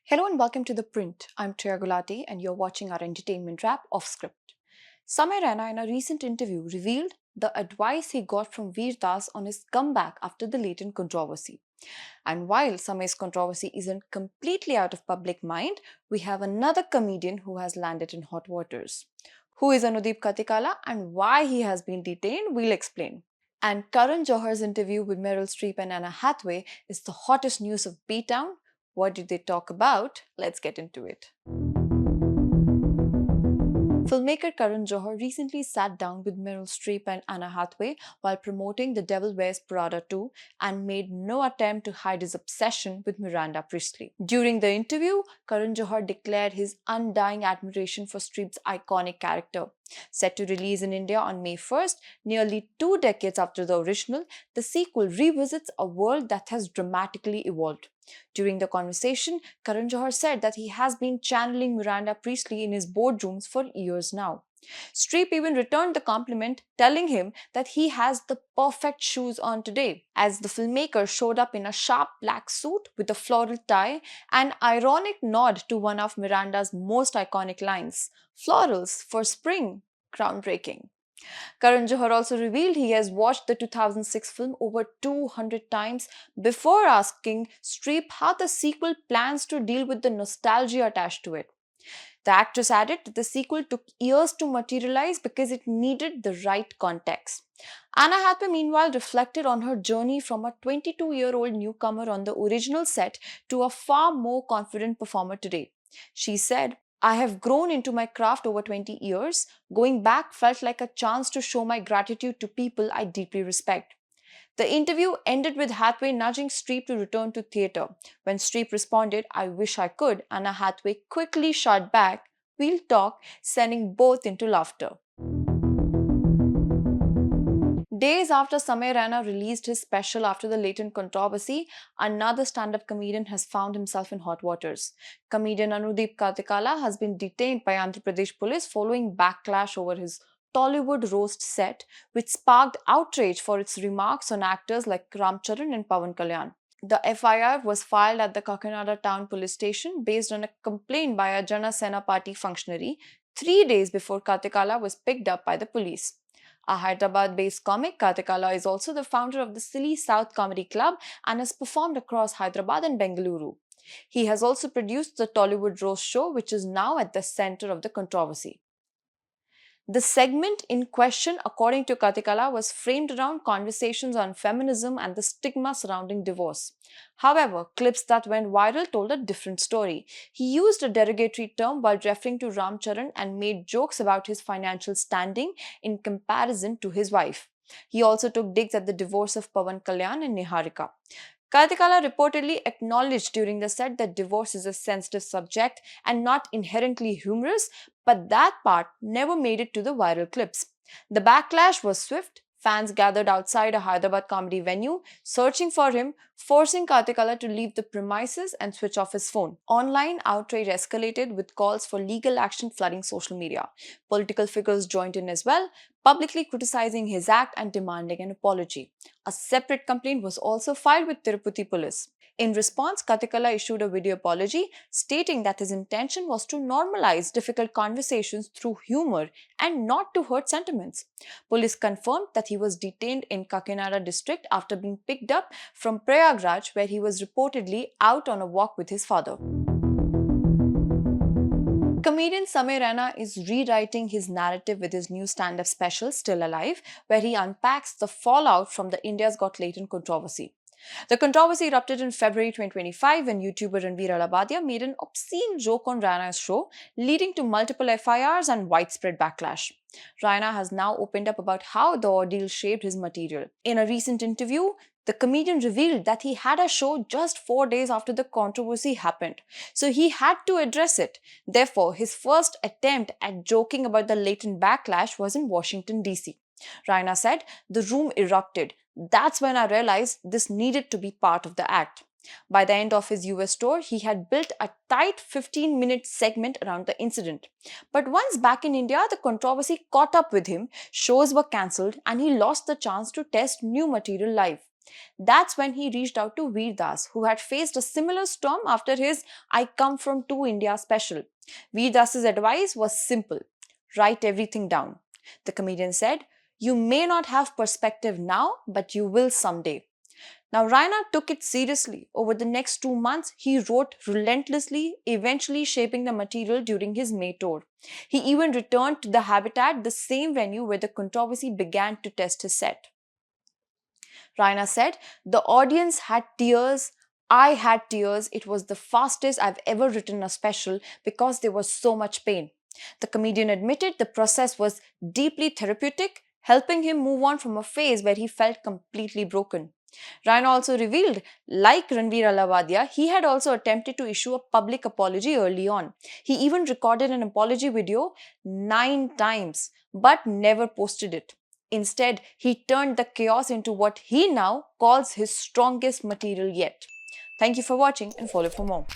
Hello and welcome to ThePrint. I'm Triya Gulati and you're watching our entertainment wrap off script. Samir Rana in a recent interview revealed the advice he got from Veer Das on his comeback after the latent controversy. And while Samir's controversy isn't completely out of public mind, we have another comedian who has landed in hot waters. Who is Anudep Katikala and why he has been detained, we'll explain. And Karan Johar's interview with Meryl Streep and Anna Hathaway is the hottest news of B-Town. What did they talk about? Let's get into it. Filmmaker Karan Johar recently sat down with Meryl Streep and Anna Hathaway while promoting The Devil Wears Prada 2 and made no attempt to hide his obsession with Miranda Priestly. During the interview, Karan Johar declared his undying admiration for Streep's iconic character. Set to release in India on May 1st, nearly 2 decades after the original, the sequel revisits a world that has dramatically evolved. During the conversation, Karan Johar said that he has been channeling Miranda Priestly in his boardrooms for years now. Streep even returned the compliment, telling him that he has the perfect shoes on today, as the filmmaker showed up in a sharp black suit with a floral tie, an ironic nod to one of Miranda's most iconic lines, "Florals for spring." Groundbreaking. Karan Johar also revealed he has watched the 2006 film over 200 times before asking Streep how the sequel plans to deal with the nostalgia attached to it. The actress added that the sequel took years to materialize because it needed the right context. Anna Hathaway, meanwhile, reflected on her journey from a 22-year-old newcomer on the original set to a far more confident performer today. She said, "I have grown into my craft over 20 years. Going back felt like a chance to show my gratitude to people I deeply respect." The interview ended with Hathaway nudging Streep to return to theatre. When Streep responded, "I wish I could," Anna Hathaway quickly shot back, "We'll talk," sending both into laughter. Days after Samir Rana released his special after the latent controversy, another stand-up comedian has found himself in hot waters. Comedian Anudep Katikala has been detained by Andhra Pradesh police following backlash over his Tollywood roast set, which sparked outrage for its remarks on actors like Ram Charan and Pawan Kalyan. The FIR was filed at the Kakinada town police station based on a complaint by a Jana Sena party functionary 3 days before Katikala was picked up by the police. A Hyderabad-based comic, Katikala is also the founder of the Silly South Comedy Club and has performed across Hyderabad and Bengaluru. He has also produced the Tollywood Roast Show, which is now at the center of the controversy. The segment in question, according to Katikala, was framed around conversations on feminism and the stigma surrounding divorce. However, clips that went viral told a different story. He used a derogatory term while referring to Ram Charan and made jokes about his financial standing in comparison to his wife. He also took digs at the divorce of Pawan Kalyan and Niharika. Kartikala reportedly acknowledged during the set that divorce is a sensitive subject and not inherently humorous, but that part never made it to the viral clips. The backlash was swift. Fans gathered outside a Hyderabad comedy venue, searching for him, forcing Kartikala to leave the premises and switch off his phone. Online outrage escalated with calls for legal action flooding social media. Political figures joined in as well, publicly criticizing his act and demanding an apology. A separate complaint was also filed with Tirupati police. In response, Katikala issued a video apology, stating that his intention was to normalize difficult conversations through humor and not to hurt sentiments. Police confirmed that he was detained in Kakinada district after being picked up from Prayagraj, where he was reportedly out on a walk with his father. Comedian Samir Rana is rewriting his narrative with his new stand-up special, Still Alive, where he unpacks the fallout from the India's Got Latent controversy. The controversy erupted in February 2025 when YouTuber Ranveer Alabadia made an obscene joke on Rana's show, leading to multiple FIRs and widespread backlash. Rana has now opened up about how the ordeal shaped his material. In a recent interview, the comedian revealed that he had a show just 4 days after the controversy happened, so he had to address it. Therefore, his first attempt at joking about the latent backlash was in Washington, D.C. Raina said, "The room erupted. That's when I realized this needed to be part of the act." By the end of his US tour, he had built a tight 15-minute segment around the incident. But once back in India, the controversy caught up with him, shows were cancelled, and he lost the chance to test new material live. That's when he reached out to Veer Das, who had faced a similar storm after his I Come From To India special. Veer Das's advice was simple: write everything down. The comedian said, "You may not have perspective now, but you will someday." Now, Raina took it seriously. Over the next 2 months, he wrote relentlessly, eventually shaping the material during his May tour. He even returned to the Habitat, the same venue where the controversy began, to test his set. Raina said, "The audience had tears. I had tears. It was the fastest I've ever written a special because there was so much pain." The comedian admitted the process was deeply therapeutic, helping him move on from a phase where he felt completely broken. Raina also revealed, like Ranveer Alawadia, he had also attempted to issue a public apology early on. He even recorded an apology video 9 times, but never posted it. Instead, he turned the chaos into what he now calls his strongest material yet. Thank you for watching and follow for more.